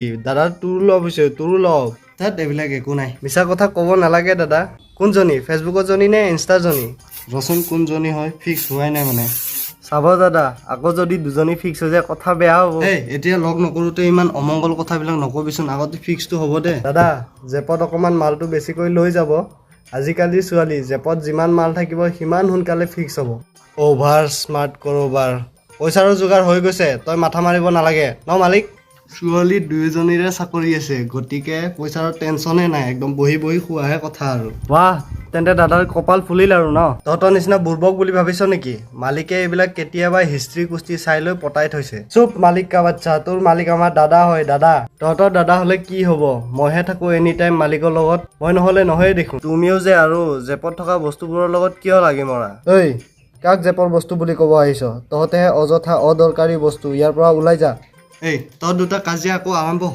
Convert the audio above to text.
দাদা তোৰ লভ হৈছে তোৰ লভ তাত এইবিলাক একো নাই মিছা কথা ক'ব নালাগে দাদা কোনজনী ফেচবুকৰ জনী নে ইনষ্টাৰ জনী ৰচোন কোনজনী হয় ফিক্স হোৱাই নাই মানে চাব দাদা আকৌ যদি দুজনী ফিক্স হৈ যায় কথা বেয়া হ'ব এই এতিয়া লগ নকৰোঁতে ইমান অমংগল কথাবিলাক নকবিচোন আগতে ফিক্সটো হ'ব দে দাদা জেপত অকণমান মালটো বেছিকৈ লৈ যাব আজিকালি ছোৱালী জেপত যিমান মাল থাকিব সিমান সোনকালে ফিক্স হ'ব অ'ভাৰ স্মাৰ্ট কৰোবাৰ পইচাৰো যোগাৰ হৈ গৈছে তই মাথা মাৰিব নালাগে ন মালিক ছোৱালী দুয়োজনীৰে চাকৰি আছে গতিকে পইচাৰ টেনচনে নাই একদম বহি বহি খোৱাহে কথা আৰু বাহ তেন্তে দাদাৰ কপাল ফুলিল আৰু ন তহঁতৰ নিচিনা বুৰ্বক বুলি ভাবিছ নেকি মালিকে এইবিলাক কেতিয়াবা হিষ্ট্ৰী কুস্তি চাই লৈ পতাই থৈছে চুপ মালিক কা বাচ্চা তোৰ মালিক আমাৰ দাদা হয় দাদা তহঁতৰ দাদা হ'লে কি হ'ব মইহে থাকো এনি টাইম মালিকৰ লগত মই নহ'লে নহয়ে দেখোন তুমিও যে আৰু জেপত থকা বস্তুবোৰৰ লগত কিয় লাগি মৰা ঐ কাক জেপৰ বস্তু বুলি ক'ব আহিছ তহঁতেহে অযথা অদৰকাৰী বস্তু ইয়াৰ পৰা ওলাই যা এই তই দুটা কাজিয়া আকৌ আৰম্ভ